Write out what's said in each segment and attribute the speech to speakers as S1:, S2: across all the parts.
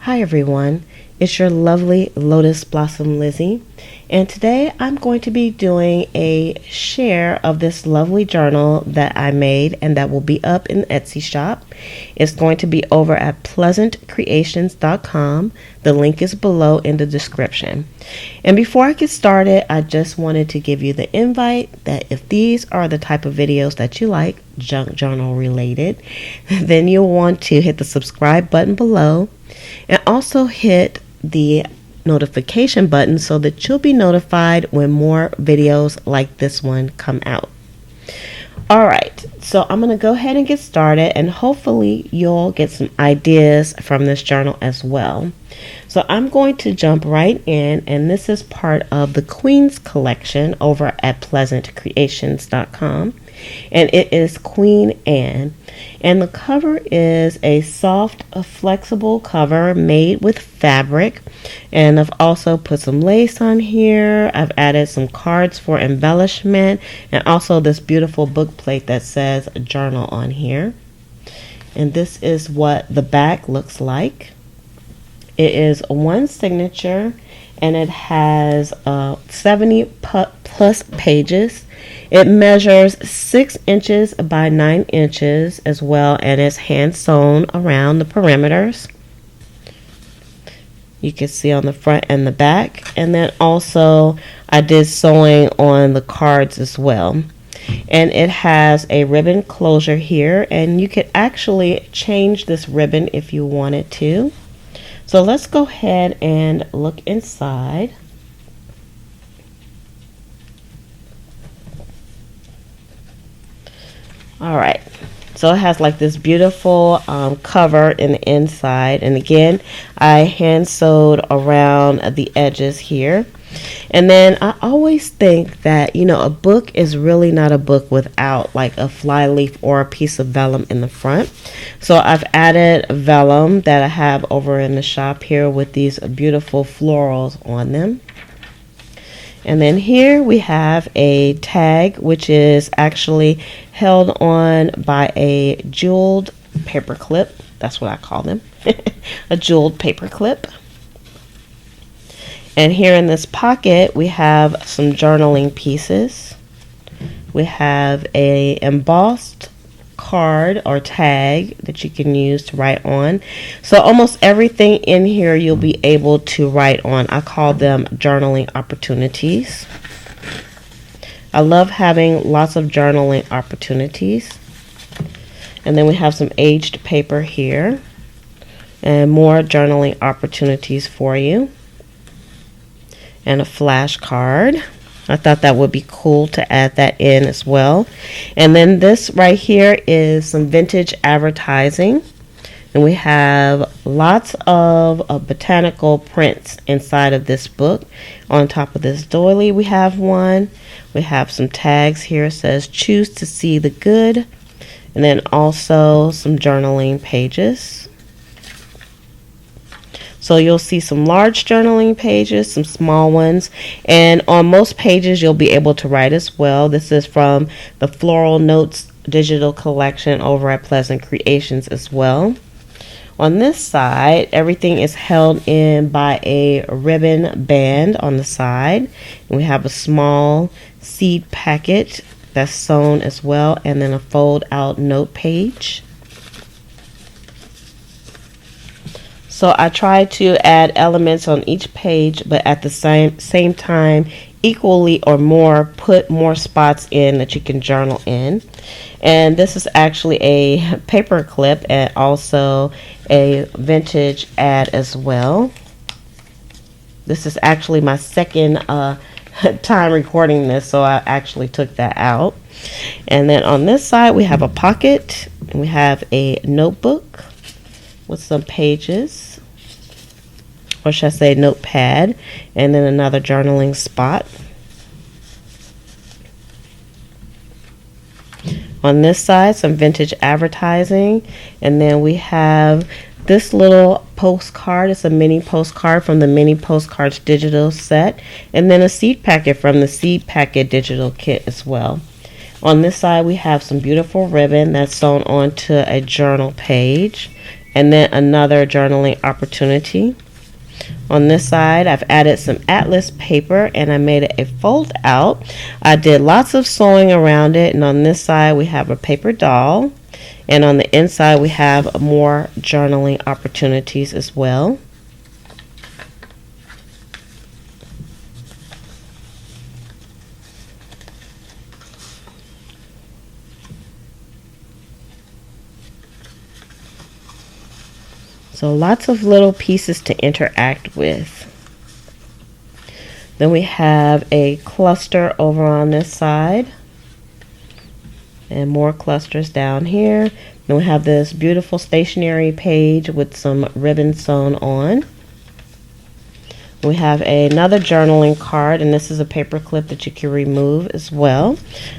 S1: Hi everyone, it's your lovely Lotus Blossom Lizzie, and today I'm going to be doing a share of this lovely journal that I made and that will be up in the Etsy shop. It's going to be over at pleasantcreations.com. The link is below in the description. And before I get started, I just wanted to give you the invite that if these are the type of videos that you like, junk journal related, then you'll want to hit the subscribe button below. And also hit the notification button so that you'll be notified when more videos like this one come out. Alright, so I'm going to go ahead and get started, and hopefully you'll get some ideas from this journal as well. So I'm going to jump right in, and this is part of the Queen's collection over at pleasantcreations.com. And it is Queen Anne, and the cover is a soft, flexible cover made with fabric, and I've also put some lace on here. I've added some cards for embellishment, and also this beautiful book plate that says journal on here. And this is what the back looks like. It is one signature, and it has 70 plus pages. It measures 6 inches by 9 inches as well, and it's hand sewn around the perimeters. You can see on the front and the back, and then also I did sewing on the cards as well. And it has a ribbon closure here, and you could actually change this ribbon if you wanted to. So let's go ahead and look inside. Alright, so it has like this beautiful cover in the inside, and again I hand sewed around the edges here. And then I always think that, you know, a book is really not a book without like a fly leaf or a piece of vellum in the front. So I've added vellum that I have over in the shop here with these beautiful florals on them. And then here we have a tag, which is actually held on by a jeweled paper clip. That's what I call them. A jeweled paper clip. And here in this pocket we have some journaling pieces. We have a embossed card or tag that you can use to write on. So almost everything in here you'll be able to write on. I call them journaling opportunities. I love having lots of journaling opportunities. And then we have some aged paper here and more journaling opportunities for you, and a flashcard. I thought that would be cool to add that in as well. And then this right here is some vintage advertising. And we have lots of botanical prints inside of this book. On top of this doily we have one. We have some tags here. It says choose to see the good. And then also some journaling pages. So you'll see some large journaling pages, some small ones, and on most pages you'll be able to write as well. This is from the Floral Notes digital collection over at Pleasant Creations as well. On this side, everything is held in by a ribbon band on the side. And we have a small seed packet that's sewn as well, and then a fold out note page. So I try to add elements on each page, but at the same time, equally or more, put more spots in that you can journal in. And this is actually a paper clip and also a vintage ad as well. This is actually my second time recording this, so I actually took that out. And then on this side we have a pocket, and we have a notebook with some pages, or should I say notepad, and then another journaling spot. On this side, some vintage advertising, and then we have this little postcard. It's a mini postcard from the Mini Postcards digital set, and then a seed packet from the Seed Packet digital kit as well. On this side we have some beautiful ribbon that's sewn onto a journal page, and then another journaling opportunity. On this side, I've added some atlas paper and I made it a fold out. I did lots of sewing around it, and on this side we have a paper doll, and on the inside we have more journaling opportunities as well. So lots of little pieces to interact with. Then we have a cluster over on this side, and more clusters down here. Then we have this beautiful stationery page with some ribbon sewn on. We have another journaling card, and this is a paper clip that you can remove as well.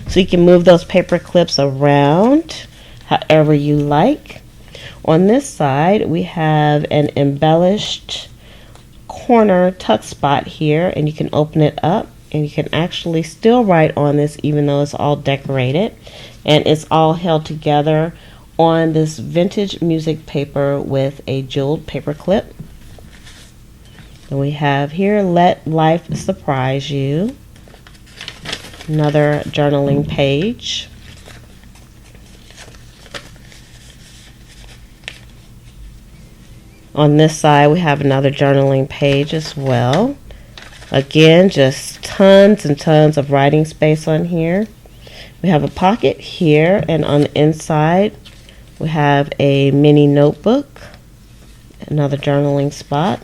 S1: So you can move those paper clips around however you like. On this side, we have an embellished corner tuck spot here, and you can open it up and you can actually still write on this even though it's all decorated, and it's all held together on this vintage music paper with a jeweled paper clip. And we have here, Let Life Surprise You, another journaling page. On this side, we have another journaling page as well. Again, just tons and tons of writing space on here. We have a pocket here, and on the inside, we have a mini notebook, another journaling spot.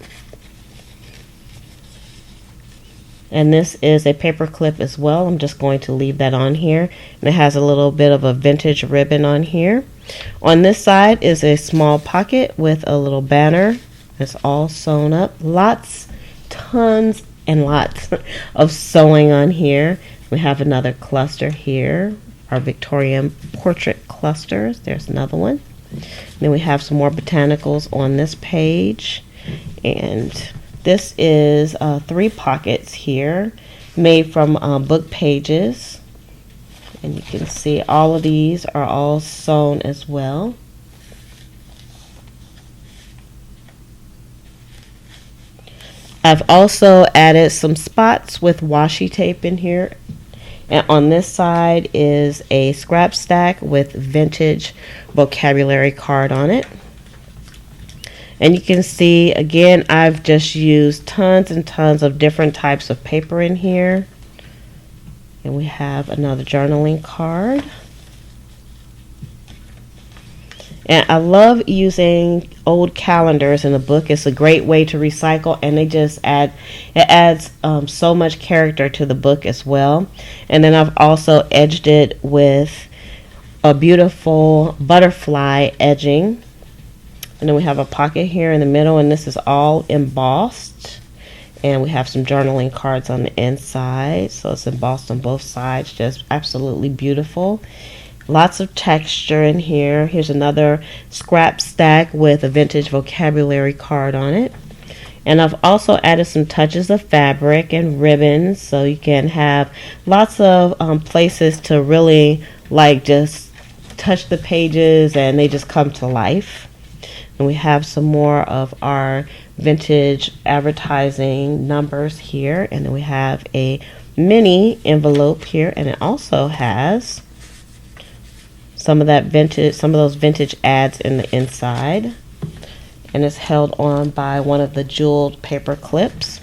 S1: And this is a paper clip as well. I'm just going to leave that on here. And it has a little bit of a vintage ribbon on here. On this side is a small pocket with a little banner. It's all sewn up. Lots, tons and lots of sewing on here. We have another cluster here, our Victorian portrait clusters. There's another one. And then we have some more botanicals on this page. And this is 3 pockets here made from book pages. And you can see all of these are all sewn as well. I've also added some spots with washi tape in here. And on this side is a scrap stack with vintage vocabulary card on it. And you can see, again, I've just used tons and tons of different types of paper in here. And we have another journaling card. And I love using old calendars in a book. It's a great way to recycle, and it adds so much character to the book as well. And then I've also edged it with a beautiful butterfly edging. And then we have a pocket here in the middle, and this is all embossed. And we have some journaling cards on the inside, so it's embossed on both sides. Just absolutely beautiful. Lots of texture in here. Here's another scrap stack with a vintage vocabulary card on it. And I've also added some touches of fabric and ribbons, so you can have lots of places to really just touch the pages and they just come to life. And we have some more of our vintage advertising numbers here, and then we have a mini envelope here, and it also has some of those vintage ads in the inside, and it's held on by one of the jeweled paper clips.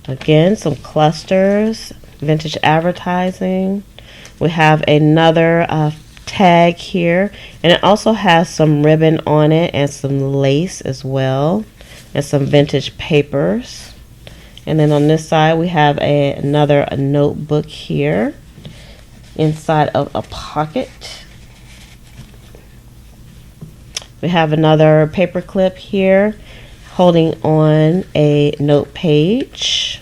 S1: Again, some clusters, vintage advertising. We have another tag here, and it also has some ribbon on it and some lace as well, and some vintage papers. And then on this side we have another notebook here inside of a pocket. We have another paper clip here holding on a note page.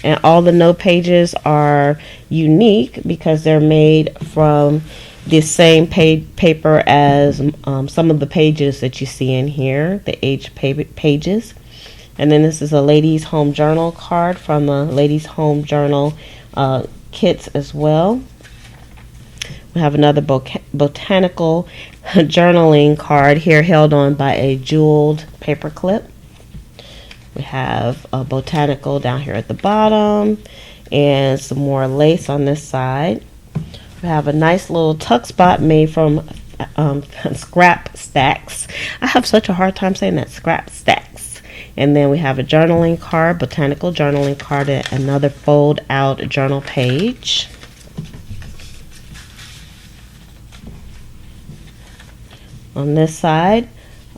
S1: And all the note pages are unique because they're made from the same paper as some of the pages that you see in here, the aged pages. And then this is a ladies' home journal card from the ladies' home journal kits as well. We have another botanical journaling card here held on by a jeweled paper clip. We have a botanical down here at the bottom and some more lace on this side. We have a nice little tuck spot made from scrap stacks. I have such a hard time saying that, scrap stacks. And then we have a journaling card, botanical journaling card, and another fold out journal page. On this side,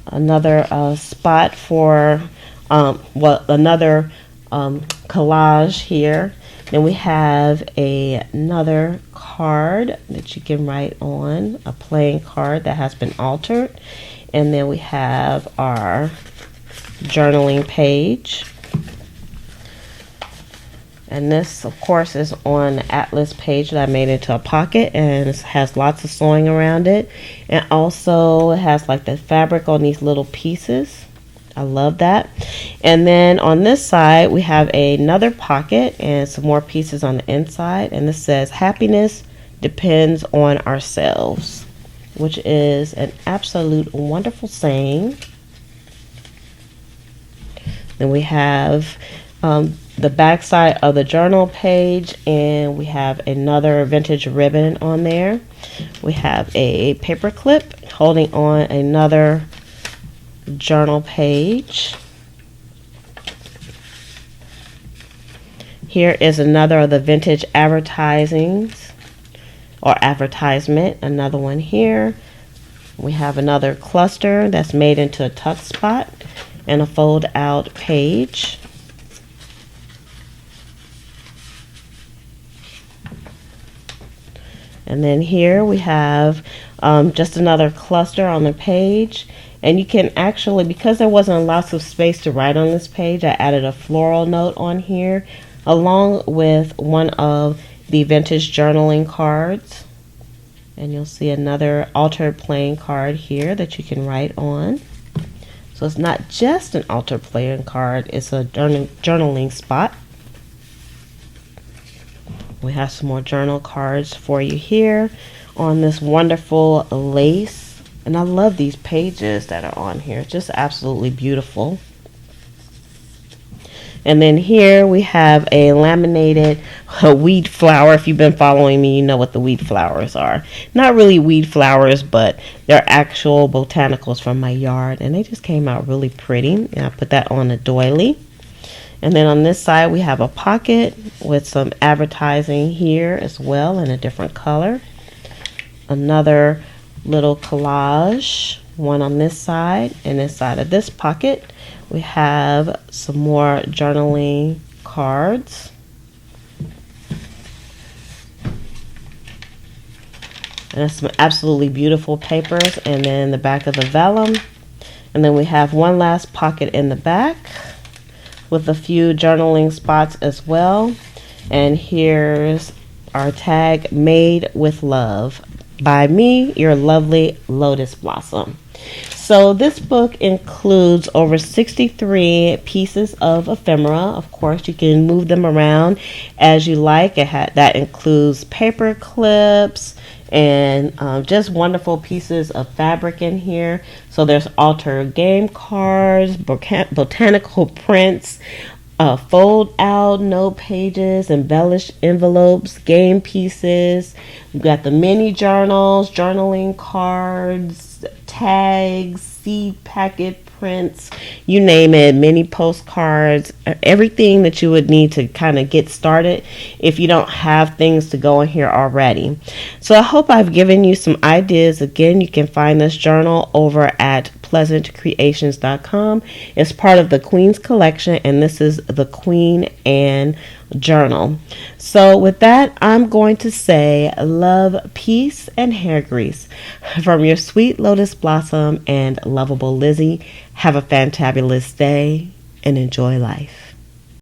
S1: another spot for another collage here. Then we have another card that you can write on, a playing card that has been altered. And then we have our journaling page. And this, of course, is on the atlas page that I made into a pocket, and it has lots of sewing around it. And also it has like the fabric on these little pieces. I love that. And then on this side, we have another pocket and some more pieces on the inside. And this says, happiness depends on ourselves, which is an absolute wonderful saying. Then we have the back side of the journal page, and we have another vintage ribbon on there. We have a paper clip holding on another journal page. Here is another of the vintage advertisings or advertisement, another one here. We have another cluster that's made into a tuck spot and a fold out page. And then here we have just another cluster on the page. And you can actually, because there wasn't lots of space to write on this page, I added a floral note on here along with one of the vintage journaling cards. And you'll see another altered playing card here that you can write on. So it's not just an altered playing card, it's a journaling spot. We have some more journal cards for you here on this wonderful lace. And I love these pages that are on here. It's just absolutely beautiful. And then here we have a laminated weed flower. If you've been following me, you know what the weed flowers are. Not really weed flowers, but they're actual botanicals from my yard. And they just came out really pretty. And I put that on a doily. And then on this side, we have a pocket with some advertising here as well in a different color. Another little collage, one on this side, and inside of this pocket, we have some more journaling cards. And that's some absolutely beautiful papers, and then the back of the vellum. And then we have one last pocket in the back with a few journaling spots as well. And here's our tag, Made with Love, by me, your lovely Lotus Blossom. So this book includes over 63 pieces of ephemera. Of course, you can move them around as you like. That includes paper clips and just wonderful pieces of fabric in here. So there's altered game cards, botanical prints, fold out note pages, embellished envelopes, game pieces. We've got the mini journals, journaling cards, tags, seed packet prints, you name it, mini postcards, everything that you would need to kind of get started if you don't have things to go in here already. So I hope I've given you some ideas. Again, you can find this journal over at pleasantcreations.com. It's part of the Queen's collection, and this is the Queen Anne journal. So with that, I'm going to say love, peace, and hair grease from your sweet Lotus Blossom and lovable Lizzie. Have a fantabulous day and enjoy life.